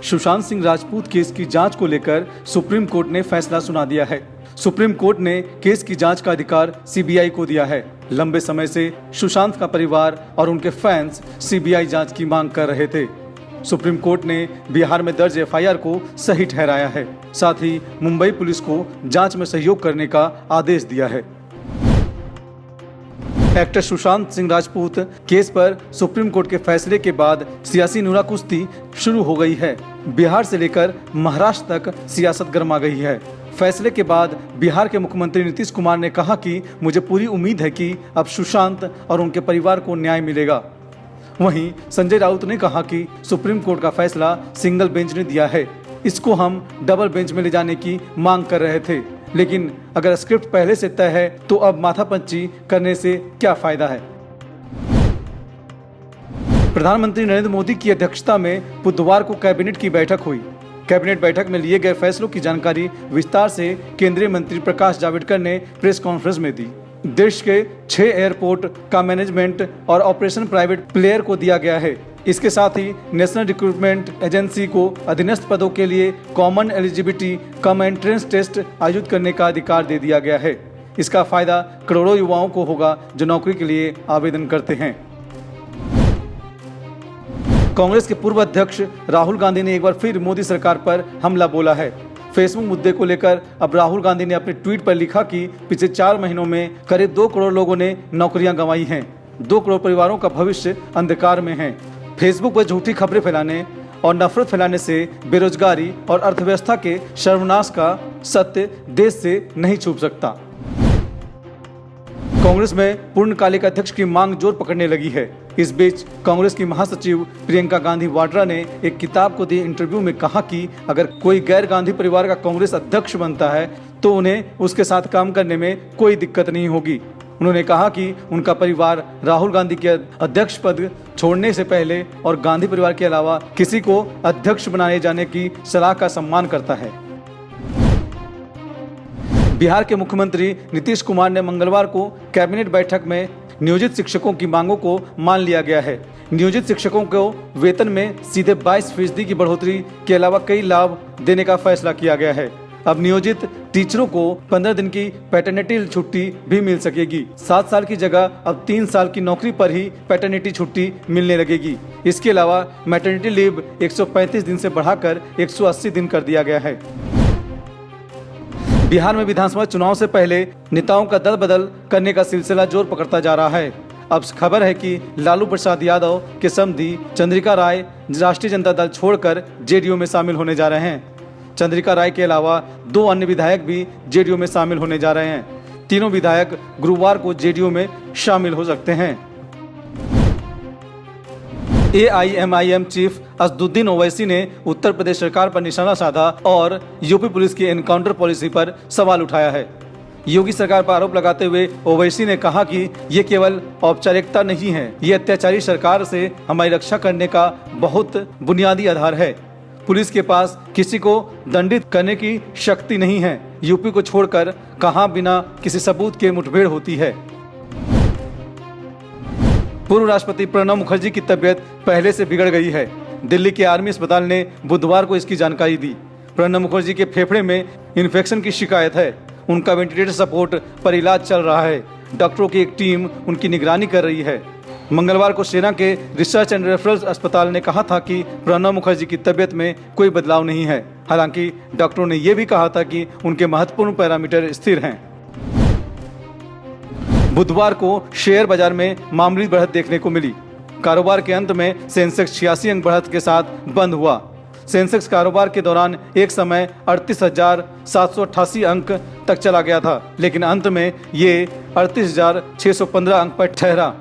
Sushant Singh Rajput case की जांच को लेकर सुप्रीम कोर्ट ने फैसला सुना दिया है। सुप्रीम कोर्ट ने केस की जांच का अधिकार सीबीआई को दिया है। लंबे समय से सुशांत का परिवार और उनके फैंस सीबीआई जांच की मांग कर रहे थे। सुप्रीम कोर्ट ने बिहार में दर्ज एफआईआर को सही ठहराया है। साथ ही मुंबई पुलिस को जांच में सहयोग करने का आदेश दिया है। एक्टर सुशांत सिंह राजपूत केस पर सुप्रीम कोर्ट के फैसले के बाद सियासी नुराकुश्ती शुरू हो गई है। बिहार से लेकर महाराष्ट्र तक सियासत गर्मा गई है। फैसले के बाद बिहार के मुख्यमंत्री नीतीश कुमार ने कहा कि मुझे पूरी उम्मीद है कि अब सुशांत और उनके परिवार को न्याय मिलेगा। वहीं संजय राउत ने कहा कि सुप्रीम कोर्ट का फैसला सिंगल बेंच ने दिया है, इसको हम डबल बेंच में ले जाने की मांग कर रहे थे, लेकिन अगर स्क्रिप्ट पहले से तय है तो अब माथापंची करने से क्या फायदा है। प्रधानमंत्री नरेंद्र मोदी की अध्यक्षता में बुधवार को कैबिनेट की बैठक हुई। कैबिनेट बैठक में लिए गए फैसलों की जानकारी विस्तार से केंद्रीय मंत्री प्रकाश जावड़ेकर ने प्रेस कॉन्फ्रेंस में दी। देश के 6 एयरपोर्ट का मैनेजमेंट और ऑपरेशन प्राइवेट प्लेयर को दिया गया है। इसके साथ ही नेशनल रिक्रूटमेंट एजेंसी को अधीनस्थ पदों के लिए common eligibility cum entrance test आयोजित करने का अधिकार दे दिया गया है। इसका फायदा करोड़ों युवाओं को होगा जो नौकरी के लिए आवेदन करते हैं। कांग्रेस के पूर्व अध्यक्ष राहुल गांधी ने एक बार फिर मोदी सरकार पर हमला बोला है। फेसबुक मुद्दे को लेकर अब राहुल गांधी ने अपने ट्वीट पर लिखा कि पिछले 4 महीनों में करीब 2 करोड़ लोगों ने नौकरियां गंवाई हैं। 2 करोड़ परिवारों का भविष्य अंधकार में है। फेसबुक पर झूठी खबरें फैलाने और नफरत फैलाने से बेरोजगारी और अर्थव्यवस्था के सर्वनाश का सत्य देश से नहीं छुप सकता। कांग्रेस में पूर्णकालिक अध्यक्ष की मांग जोर पकड़ने लगी है। इस बीच कांग्रेस की महासचिव प्रियंका गांधी वाड्रा ने एक किताब को दिए इंटरव्यू में कहा कि अगर कोई गैर गांधी परिवार का कांग्रेस अध्यक्ष बनता है तो उन्हें उसके साथ काम करने में कोई दिक्कत नहीं होगी। उन्होंने कहा कि उनका परिवार राहुल गांधी के अध्यक्ष पद छोड़ने से पहले और गांधी परिवार के अलावा किसी को अध्यक्ष बनाए जाने की सलाह का सम्मान करता है। बिहार के मुख्यमंत्री नीतीश कुमार ने मंगलवार को कैबिनेट बैठक में नियोजित शिक्षकों की मांगों को मान लिया गया है। नियोजित शिक्षकों को वेतन में सीधे 22% की बढ़ोतरी के अलावा कई लाभ देने का फैसला किया गया है। अब नियोजित टीचरों को 15 दिन की पैटर्निटी छुट्टी भी मिल सकेगी। 7 साल की जगह अब 3 साल की नौकरी पर ही पैटर्निटी छुट्टी मिलने लगेगी। इसके अलावा मैटरनिटी लीव 135 दिन से बढ़ाकर 180 दिन कर दिया गया है। बिहार में विधानसभा चुनाव से पहले नेताओं का दल बदल करने का सिलसिला जोर पकड़ता जा रहा है। अब खबर है कि लालू प्रसाद यादव के समधी चंद्रिका राय राष्ट्रीय जनता दल छोड़कर जेडीयू में शामिल होने जा रहे हैं। चंद्रिका राय के अलावा 2 अन्य विधायक भी जेडीयू में शामिल होने जा रहे हैं। तीनों विधायक गुरुवार को जेडीयू में शामिल हो सकते हैं। AIMIM चीफ असदुद्दीन ओवैसी ने उत्तर प्रदेश सरकार पर निशाना साधा और यूपी पुलिस की एनकाउंटर पॉलिसी पर सवाल उठाया है। योगी सरकार पर आरोप लगाते हुए ओवैसी ने कहा कि ये केवल औपचारिकता नहीं है, ये अत्याचारी सरकार से हमारी रक्षा करने का बहुत बुनियादी आधार है। पुलिस के पास किसी को दंडित करने की शक्ति नहीं है। यूपी को छोड़कर कहां बिना किसी सबूत के मुठभेड़ होती है। पूर्व राष्ट्रपति प्रणब मुखर्जी की तबीयत पहले से बिगड़ गई है। दिल्ली के आर्मी अस्पताल ने बुधवार को इसकी जानकारी दी। प्रणब मुखर्जी के फेफड़े में इन्फेक्शन की शिकायत है। उनका वेंटिलेटर सपोर्ट पर इलाज चल रहा है। डॉक्टरों की एक टीम उनकी निगरानी कर रही है। मंगलवार को सेना के रिसर्च एंड रेफरल अस्पताल ने कहा था कि प्रणब मुखर्जी की तबीयत में कोई बदलाव नहीं है। हालांकि डॉक्टरों ने यह भी कहा था कि उनके महत्वपूर्ण पैरामीटर स्थिर हैं। बुधवार को शेयर बाजार में मामूली बढ़त देखने को मिली। कारोबार के अंत में सेंसेक्स 86 अंक बढ़त के साथ बंद हुआ। सेंसेक्स कारोबार के दौरान एक समय 38,788 अंक तक चला गया था, लेकिन अंत में ये 38,615 अंक पर ठहरा।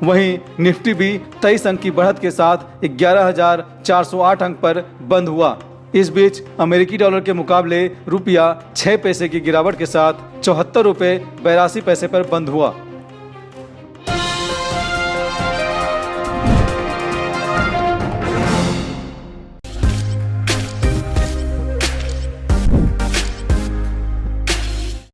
वहीं निफ्टी भी 23 अंक की बढ़त के साथ 11,408 अंक पर बंद हुआ। इस बीच अमेरिकी डॉलर के मुकाबले रुपया 6 पैसे की गिरावट के साथ 74 रुपये 82 पैसे पर बंद हुआ।